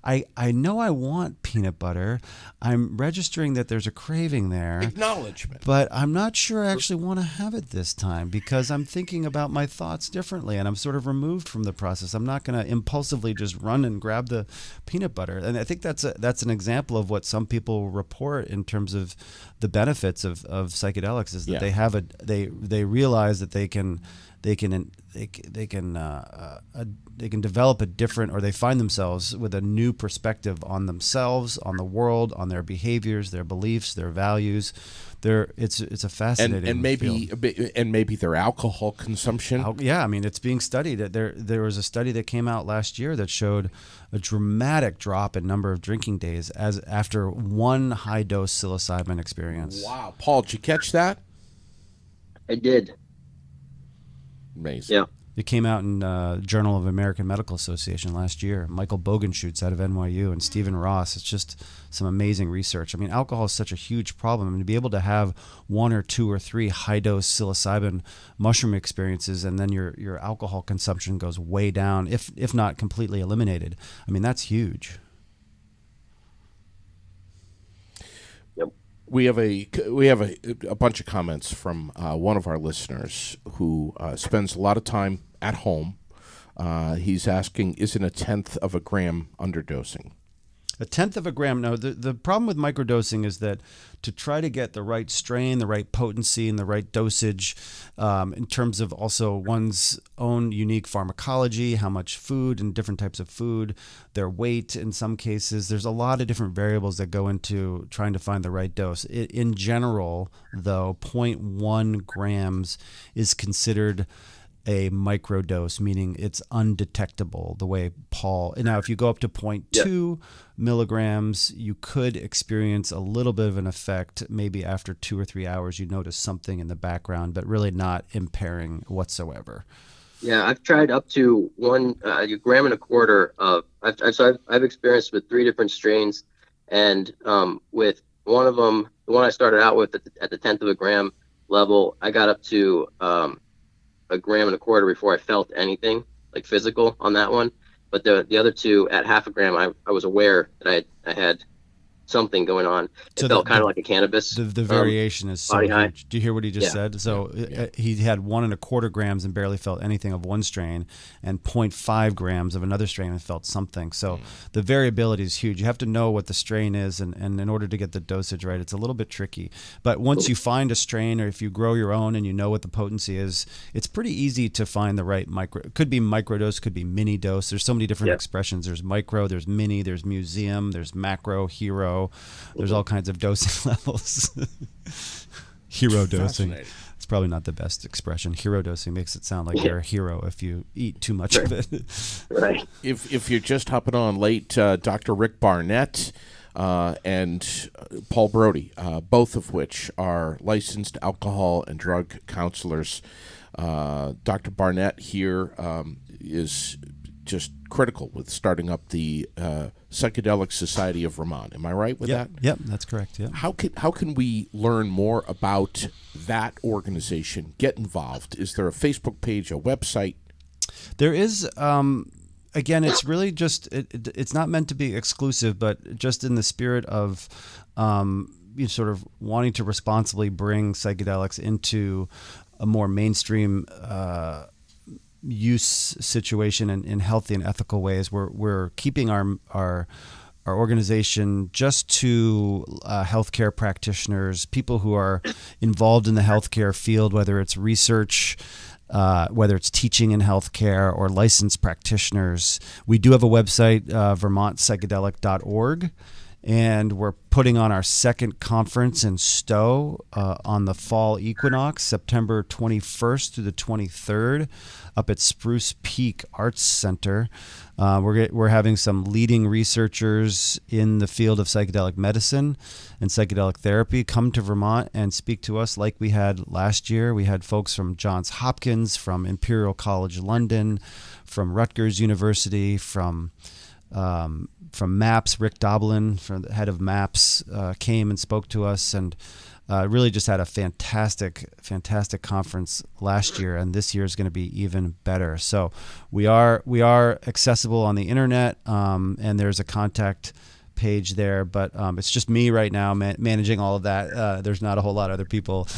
I know I want peanut butter. I'm registering that there's a craving there. Acknowledgement. But I'm not sure I actually want to have it this time because I'm thinking about my thoughts differently and I'm sort of removed from the process. I'm not going to impulsively just run and grab the peanut butter. And I think that's an example of what some people report in terms of the benefits of psychedelics is that they realize that they can develop a different, or they find themselves with a new perspective on themselves, on the world, on their behaviors, their beliefs, their values. It's a fascinating field. And maybe their alcohol consumption. Yeah, I mean, it's being studied. There was a study that came out last year that showed a dramatic drop in number of drinking days as after one high dose psilocybin experience. Wow, Paul, did you catch that? I did. Amazing. Yeah. It came out in Journal of American Medical Association last year. Michael Bogenschutz out of NYU and Stephen Ross. It's just some amazing research. I mean, alcohol is such a huge problem. I mean, to be able to have 1 or 2 or 3 high-dose psilocybin mushroom experiences and then your alcohol consumption goes way down, if not completely eliminated. I mean, that's huge. We have a bunch of comments from one of our listeners who spends a lot of time at home. He's asking, isn't 1/10 of a gram underdosing? 1/10 of a gram. No, the problem with microdosing is that to try to get the right strain, the right potency, and the right dosage in terms of also one's own unique pharmacology, how much food and different types of food, their weight in some cases, there's a lot of different variables that go into trying to find the right dose. In general, though, 0.1 grams is considered a microdose, meaning it's undetectable the way Paul. Now, if you go up to 0.2 milligrams, you could experience a little bit of an effect. Maybe after 2 or 3 hours, you notice something in the background, but really not impairing whatsoever. Yeah, I've tried up to 1 gram and a quarter of. I've experienced with 3 different strains, and with one of them, the one I started out with at the 1/10 of a gram level, I got up to 1 gram and a quarter before I felt anything like physical on that one. But the other 2 at 0.5 gram, I was aware that I had something going on. It felt kind of like a cannabis. The variation is so huge. Do you hear what he just said? So he had 1 1/4 grams and barely felt anything of one strain, and 0.5 grams of another strain and felt something. So the variability is huge. You have to know what the strain is, and in order to get the dosage right, it's a little bit tricky. But once you find a strain, or if you grow your own and you know what the potency is, it's pretty easy to find the right micro. It could be microdose, could be mini dose. There's so many different expressions. There's micro, there's mini, there's museum, there's macro, hero. There's all kinds of dosing levels. Hero dosing. It's probably not the best expression. Hero dosing makes it sound like you're a hero if you eat too much of it. Right. If you're just hopping on late, Dr. Rick Barnett and Paul Brodie, both of which are licensed alcohol and drug counselors. Dr. Barnett here is just critical with starting up the Psychedelic Society of Vermont. Am I right with that? Yep, that's correct. Yeah. How can we learn more about that organization? Get involved. Is there a Facebook page, a website? There is. Again, it's really just it's not meant to be exclusive, but just in the spirit of sort of wanting to responsibly bring psychedelics into a more mainstream use situation in healthy and ethical ways. We're keeping our organization just to healthcare practitioners, people who are involved in the healthcare field, whether it's research, whether it's teaching in healthcare, or licensed practitioners. We do have a website, vermontpsychedelic.org. And we're putting on our second conference in Stowe on the fall equinox, September 21st through the 23rd, up at Spruce Peak Arts Center. We're having some leading researchers in the field of psychedelic medicine and psychedelic therapy come to Vermont and speak to us like we had last year. We had folks from Johns Hopkins, from Imperial College London, from Rutgers University, from MAPS. Rick Doblin, from the head of MAPS, came and spoke to us, and really just had a fantastic conference last year, and this year is going to be even better. So we are accessible on the internet, and there's a contact page there, but it's just me right now managing all of that. There's not a whole lot of other people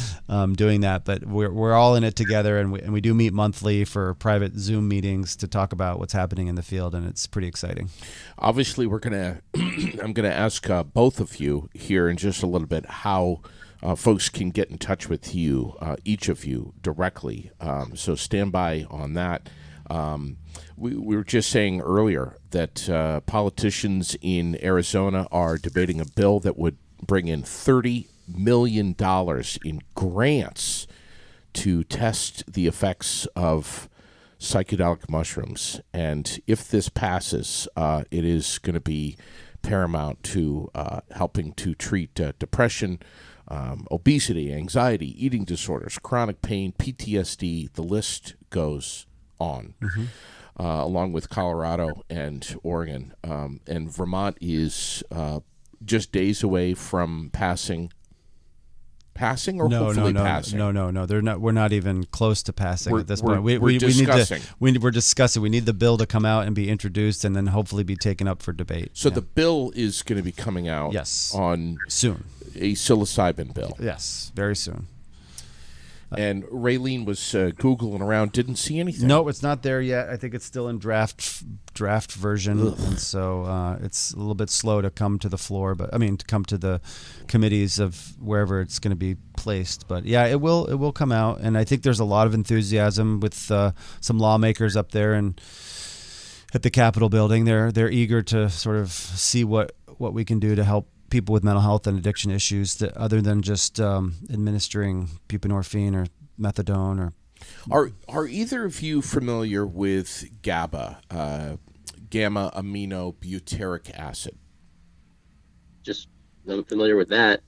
doing that, but we're all in it together, and we do meet monthly for private Zoom meetings to talk about what's happening in the field, and it's pretty exciting. Obviously, I'm gonna ask both of you here in just a little bit how folks can get in touch with you, each of you directly. So stand by on that. We were just saying earlier that politicians in Arizona are debating a bill that would bring in $30 million in grants to test the effects of psychedelic mushrooms. And if this passes, it is going to be paramount to helping to treat depression, obesity, anxiety, eating disorders, chronic pain, PTSD. The list goes on. Mm-hmm. Along with Colorado and Oregon. And Vermont is just days away from passing or hopefully passing? No. They're not. We're not even close to passing at this point. We're discussing. We're discussing. We need the bill to come out and be introduced, and then hopefully be taken up for debate. So the bill is going to be coming out on soon. A psilocybin bill. Yes, very soon. And Raylene was Googling around, didn't see anything. No, it's not there yet. I think it's still in draft version. Ugh. And so it's a little bit slow to come to the floor, to come to the committees of wherever it's going to be placed. But yeah, it will come out, and I think there's a lot of enthusiasm with some lawmakers up there and at the Capitol building. They're eager to sort of see what we can do to help people with mental health and addiction issues, that other than just administering buprenorphine or methadone. Are either of you familiar with GABA, gamma amino butyric acid? Just I'm familiar with that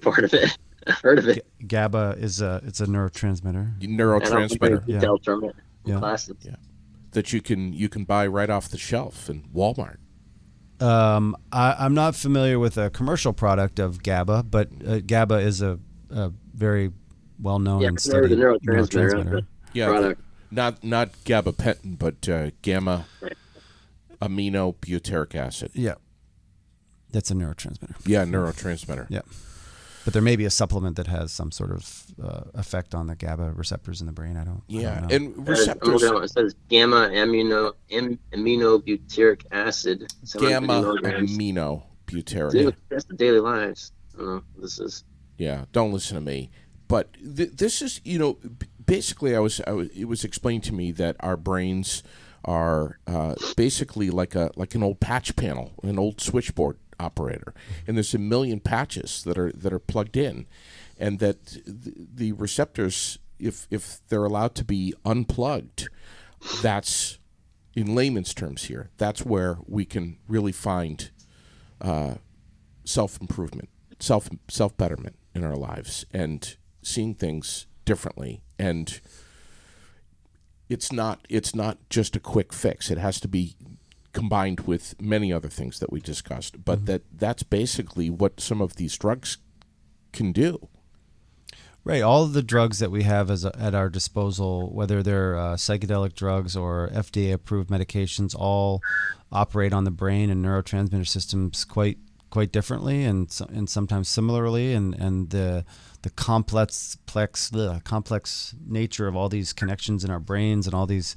part of it. I've heard of it. GABA is it's a neurotransmitter. Details from it. Yeah. Classes. Yeah. That you can buy right off the shelf in Walmart. I'm not familiar with a commercial product of GABA, but GABA is a very well-known and studied neurotransmitter. Product. Not gabapentin, but gamma amino butyric acid. Yeah, that's a neurotransmitter. Yeah, neurotransmitter. Yeah, but there may be a supplement that has some sort of effect on the GABA receptors in the brain. I don't know. And receptors. It says gamma amino butyric acid. Gamma amino butyric. That's the daily lives. I don't know. This is. Yeah, don't listen to me. But this is, basically, it was explained to me that our brains are basically like an old patch panel, an old switchboard operator, and there's a million patches that are plugged in, and that the receptors, if they're allowed to be unplugged, that's, in layman's terms here, that's where we can really find self-improvement, self-betterment in our lives, and seeing things differently. And it's not just a quick fix. It has to be combined with many other things that we discussed. But that's basically what some of these drugs can do. Right. All of the drugs that we have at our disposal, whether they're psychedelic drugs or FDA-approved medications, all operate on the brain and neurotransmitter systems quite differently and sometimes similarly. And the complex nature of all these connections in our brains and all these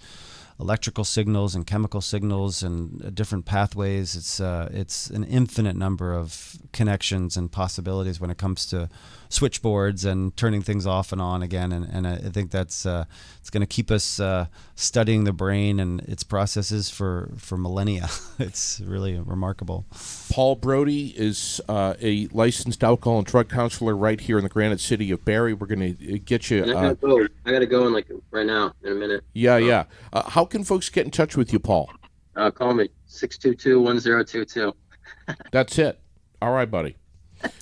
electrical signals and chemical signals and different pathways. It's an infinite number of connections and possibilities when it comes to switchboards and turning things off and on again. And I think that's it's going to keep us studying the brain and its processes for millennia. It's really remarkable. Paul Brodie is a licensed alcohol and drug counselor right here in the Granite City of Barrie. We're going to get you. I gotta go in right now in a minute. Yeah. How can folks get in touch with you, Paul? Call me 622-1022. That's it. All right, buddy.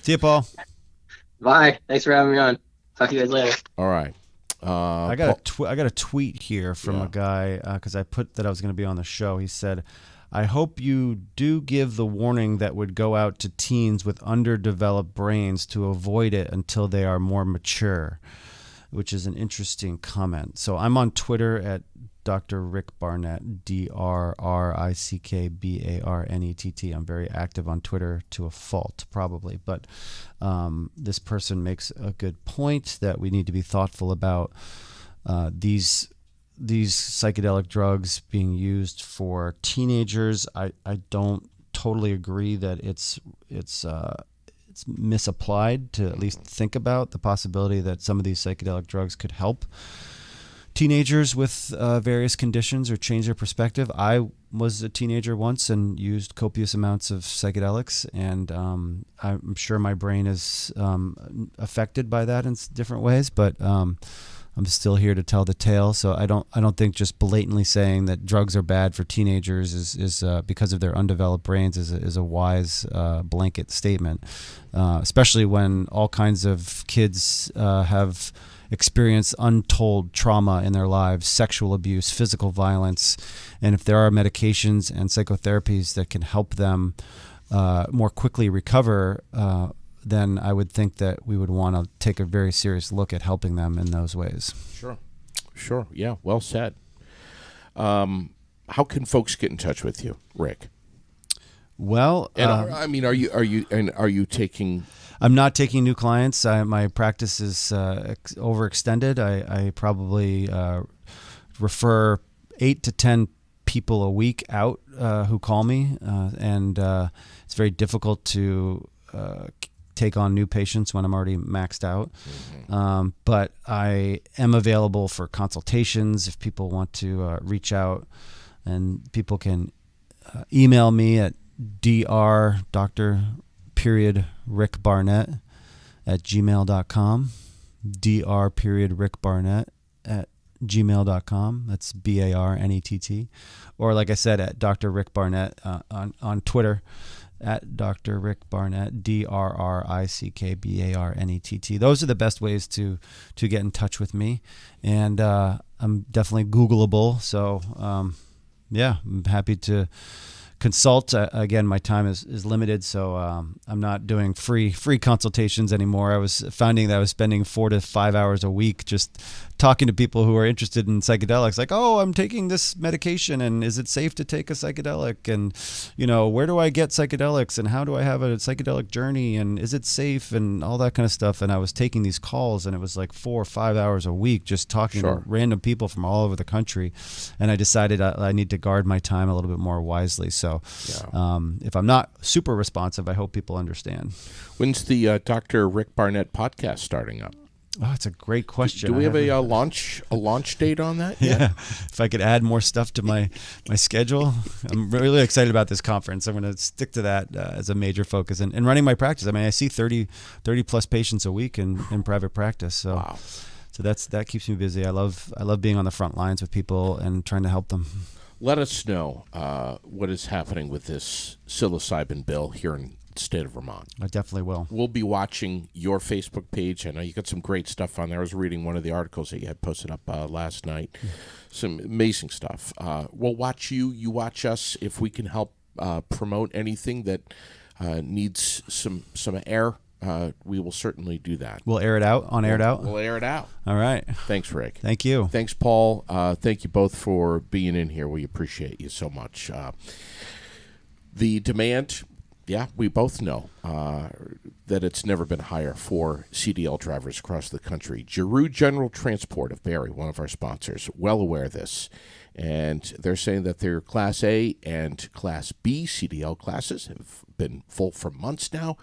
See you, Paul. Bye. Thanks for having me on. Talk to you guys later. All right. I got a tweet here from a guy because I put that I was going to be on the show. He said, "I hope you do give the warning that would go out to teens with underdeveloped brains to avoid it until they are more mature," which is an interesting comment. So I'm on Twitter at Dr. Rick Barnett, DRRICKBARNETT. I'm very active on Twitter to a fault, probably. But this person makes a good point that we need to be thoughtful about these psychedelic drugs being used for teenagers. I don't totally agree that it's misapplied to at least think about the possibility that some of these psychedelic drugs could help teenagers with various conditions or change their perspective. I was a teenager once and used copious amounts of psychedelics, and I'm sure my brain is affected by that in different ways, but I'm still here to tell the tale. So I don't think just blatantly saying that drugs are bad for teenagers is because of their undeveloped brains is a wise blanket statement, especially when all kinds of kids have experienced untold trauma in their lives, sexual abuse, physical violence, and if there are medications and psychotherapies that can help them more quickly recover, then I would think that we would want to take a very serious look at helping them in those ways. Sure. Yeah, well said. How can folks get in touch with you, Rick? Well, and are you taking? I'm not taking new clients. My practice is overextended. I probably refer 8 to 10 people a week out who call me, and it's very difficult to take on new patients when I'm already maxed out. Mm-hmm. But I am available for consultations if people want to reach out, and people can email me at dr.rickbarnett@gmail.com, dr.rickbarnett@gmail.com. That's BARNETT. Or like I said, at Dr. Rick Barnett on Twitter, at Dr. Rick Barnett, DRRICKBARNETT. Those are the best ways to get in touch with me. And I'm definitely Googleable. So, I'm happy to consult. Again, my time is limited, so I'm not doing free consultations anymore. I was finding that I was spending 4 to 5 hours a week just talking to people who are interested in psychedelics, like, oh, I'm taking this medication, and is it safe to take a psychedelic? And, where do I get psychedelics, and how do I have a psychedelic journey, and is it safe, and all that kind of stuff. And I was taking these calls, and it was like 4 or 5 hours a week just talking to random people from all over the country. And I decided I need to guard my time a little bit more wisely. So if I'm not super responsive, I hope people understand. When's the Dr. Rick Barnett podcast starting up? Oh, it's a great question. Do we have a launch date on that yet? Yeah. If I could add more stuff to my schedule. I'm really excited about this conference. I'm going to stick to that as a major focus and running my practice. I mean, I see 30 plus patients a week in private practice. So, wow. So that keeps me busy. I love being on the front lines with people and trying to help them. Let us know what is happening with this psilocybin bill here in the state of Vermont. I definitely will. We'll be watching your Facebook page. I know you got some great stuff on there. I was reading one of the articles that you had posted up last night. Some amazing stuff. We'll watch you. You watch us. If we can help promote anything that needs some air, we will certainly do that. We'll air it out on Aired Out. We'll air it out. All right. Thanks, Rick. Thank you. Thanks, Paul. Thank you both for being in here. We appreciate you so much. The demand, yeah, we both know that it's never been higher for CDL drivers across the country. Giroux General Transport of Barrie, one of our sponsors, well aware of this. And they're saying that their Class A and Class B CDL classes have been full for months now,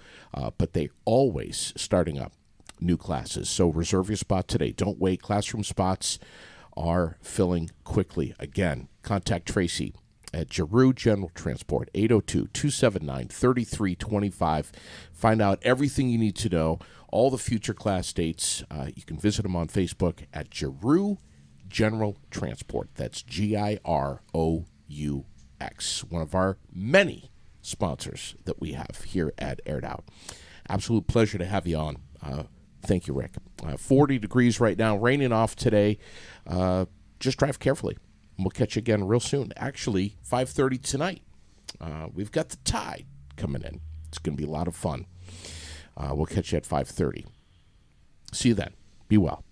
but they're always starting up new classes. So reserve your spot today. Don't wait. Classroom spots are filling quickly. Again, contact Tracy at Giroux General Transport, 802-279-3325. Find out everything you need to know, all the future class dates. You can visit them on Facebook at Giroux General Transport. That's Giroux, one of our many sponsors that we have here at Aired Out. Absolute pleasure to have you on. Thank you, Rick. 40 degrees right now, raining off today. Just drive carefully. We'll catch you again real soon. Actually, 5:30 tonight. We've got the Tide coming in. It's going to be a lot of fun. We'll catch you at 5:30. See you then. Be well.